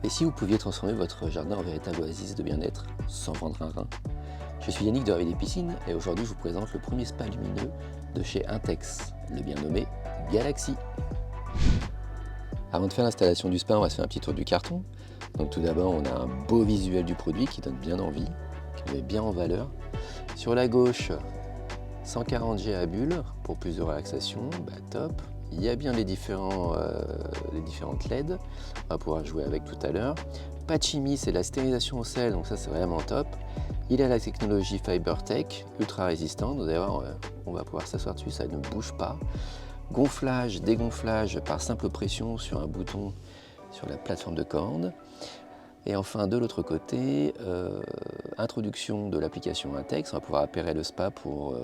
Et si vous pouviez transformer votre jardin en véritable oasis de bien-être sans vendre un rein? Je suis Yannick de Ravi des Piscines et aujourd'hui je vous présente le premier spa lumineux de chez Intex, le bien nommé Galaxy. Avant de faire l'installation du spa, on va se faire un petit tour du carton. Donc tout d'abord, on a un beau visuel du produit qui donne bien envie, qui met bien en valeur. Sur la gauche, 140 G à bulles pour plus de relaxation, top. Il y a bien les différentes LED, on va pouvoir jouer avec tout à l'heure. Pas de chimie, c'est la stérilisation au sel, donc ça c'est vraiment top. Il a la technologie FiberTech, ultra résistante, d'ailleurs on va pouvoir s'asseoir dessus, ça ne bouge pas. Gonflage, dégonflage par simple pression sur un bouton sur la plateforme de commande. Et enfin de l'autre côté, introduction de l'application Intex, on va pouvoir appairer le spa pour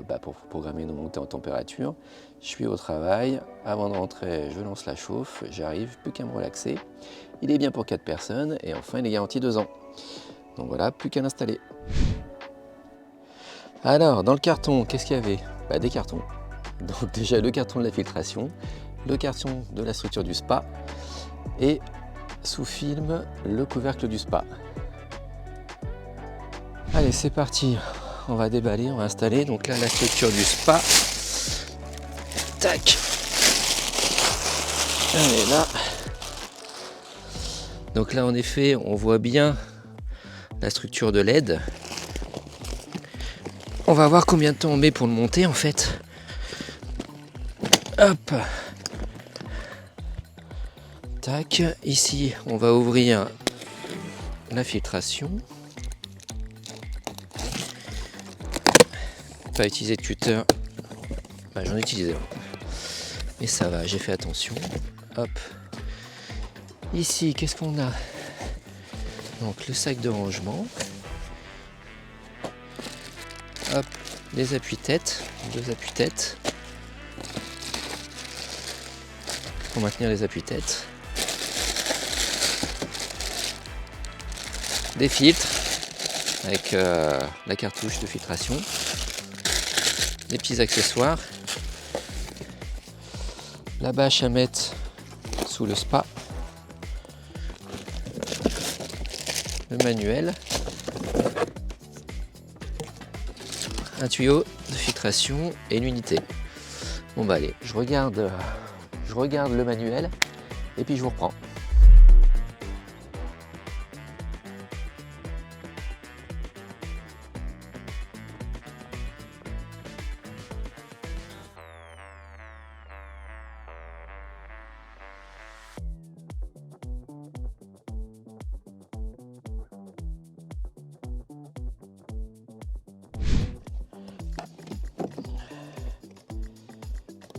programmer nos montées en température. Je suis au travail, avant de rentrer je lance la chauffe, j'arrive, plus qu'à me relaxer. Il est bien pour 4 personnes et enfin il est garanti 2 ans. Donc voilà, plus qu'à l'installer. Alors dans le carton, qu'est-ce qu'il y avait? Des cartons. Donc déjà le carton de la filtration, le carton de la structure du spa et sous film le couvercle du spa. Allez c'est parti, on va déballer, on va installer donc là la structure du spa. Tac, elle est là. Donc là en effet on voit bien la structure de LED. On va voir combien de temps on met pour le monter en fait. Hop. Tac, ici on va ouvrir la filtration. Pas utiliser de cutter. J'en ai utilisé un. Mais ça va, j'ai fait attention. Hop. Ici, qu'est-ce qu'on a? Donc le sac de rangement. Hop, les appuis-têtes, 2 appuis-têtes. Pour maintenir les appuis-têtes. Des filtres avec la cartouche de filtration. Des petits accessoires. La bâche à mettre sous le spa. Le manuel. Un tuyau de filtration et l'unité. Bon allez, je regarde le manuel et puis je vous reprends.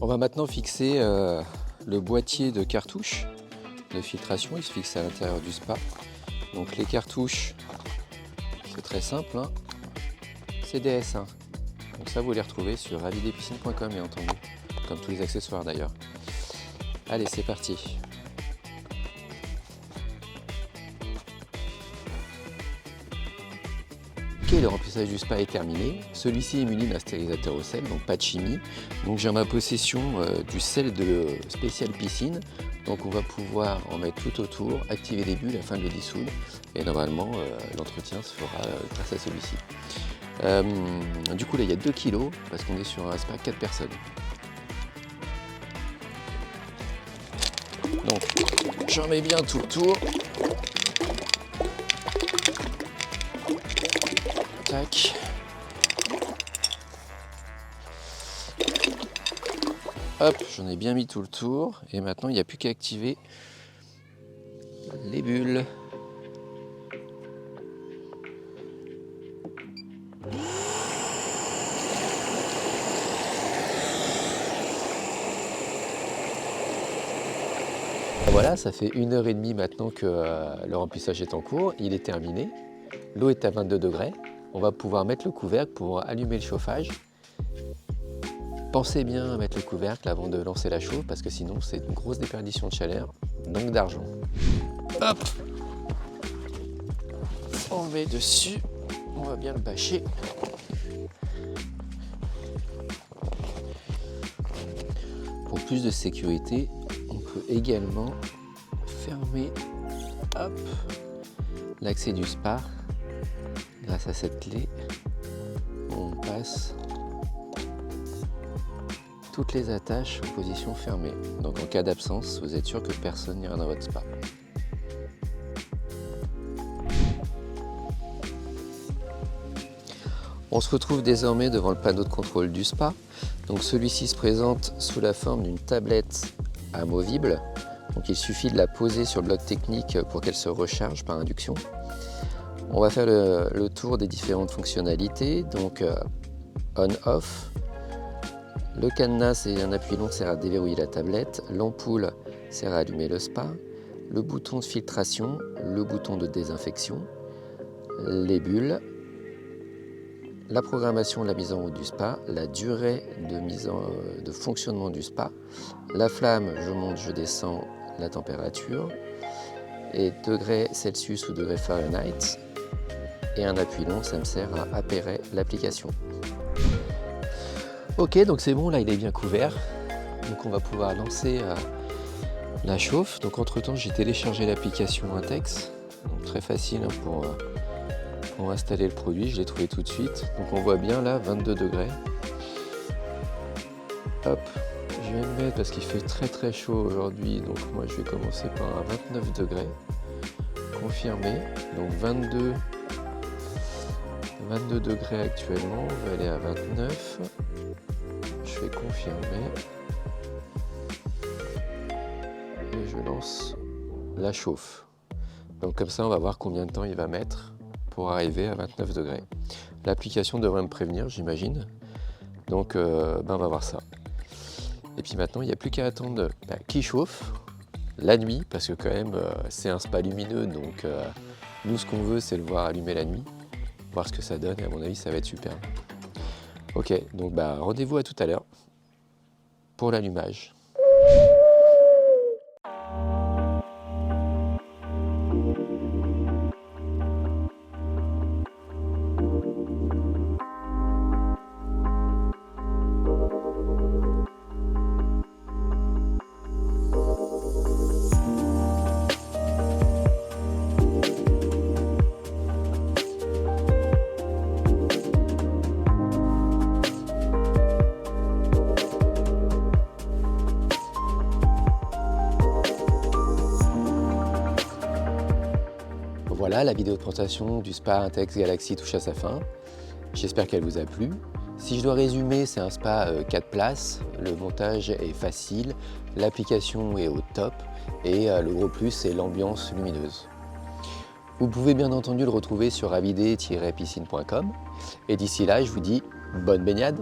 On va maintenant fixer le boîtier de cartouches de filtration, il se fixe à l'intérieur du spa. Donc les cartouches, c'est très simple, c'est des S1. Donc ça vous les retrouvez sur ravidespiscines.com bien entendu, comme tous les accessoires d'ailleurs. Allez c'est parti. Le remplissage du spa est terminé. Celui-ci est muni d'un stérilisateur au sel, donc pas de chimie. Donc j'ai en ma possession du sel de spécial piscine. Donc on va pouvoir en mettre tout autour, activer les bulles afin de le dissoudre. Et normalement l'entretien se fera grâce à celui-ci. Du coup là il y a 2 kg parce qu'on est sur un spa 4 personnes. Donc j'en mets bien tout le tour. Tac. Hop, j'en ai bien mis tout le tour et maintenant il n'y a plus qu'à activer les bulles. Voilà, ça fait 1h30 maintenant que le remplissage est en cours, il est terminé. L'eau est à 22 degrés. On va pouvoir mettre le couvercle pour allumer le chauffage. Pensez bien à mettre le couvercle avant de lancer la chauffe parce que sinon c'est une grosse déperdition de chaleur, donc d'argent. Hop, on met dessus, on va bien le bâcher. pour plus de sécurité, on peut également fermer l'accès du spa grâce à cette clé. On passe toutes les attaches en position fermée. Donc en cas d'absence, vous êtes sûr que personne n'ira dans votre spa. On se retrouve désormais devant le panneau de contrôle du spa. Donc celui-ci se présente sous la forme d'une tablette amovible. Donc il suffit de la poser sur le bloc technique pour qu'elle se recharge par induction. On va faire le tour des différentes fonctionnalités. Donc on-off. Le cadenas et un appui long sert à déverrouiller la tablette. L'ampoule sert à allumer le spa. Le bouton de filtration, le bouton de désinfection, les bulles, la programmation de la mise en route du spa, la durée de fonctionnement du spa, la flamme, je monte, je descends la température, et degrés Celsius ou degrés Fahrenheit, et un appui long, ça me sert à appairer l'application. Ok, donc c'est bon, là il est bien couvert, donc on va pouvoir lancer la chauffe. Donc entre temps j'ai téléchargé l'application Intex, donc très facile pour installer le produit, je l'ai trouvé tout de suite. Donc on voit bien là 22 degrés. Hop, je vais me mettre parce qu'il fait très chaud aujourd'hui, donc moi je vais commencer par un 29 degrés. Confirmé, donc 22 degrés actuellement, on va aller à 29. Je vais confirmer. Et je lance la chauffe. Donc comme ça on va voir combien de temps il va mettre pour arriver à 29 degrés. L'application devrait me prévenir, j'imagine. Donc on va voir ça. Et puis maintenant, il n'y a plus qu'à attendre qu'il chauffe la nuit, parce que quand même, c'est un spa lumineux, donc nous, ce qu'on veut, c'est le voir allumer la nuit, voir ce que ça donne, et à mon avis, ça va être super. Ok, donc rendez-vous à tout à l'heure pour l'allumage. Voilà, la vidéo de présentation du spa Intex Galaxy touche à sa fin. J'espère qu'elle vous a plu. Si je dois résumer, c'est un spa 4 places, le montage est facile, l'application est au top et le gros plus, c'est l'ambiance lumineuse. Vous pouvez bien entendu le retrouver sur avidé-piscine.com et d'ici là, je vous dis bonne baignade.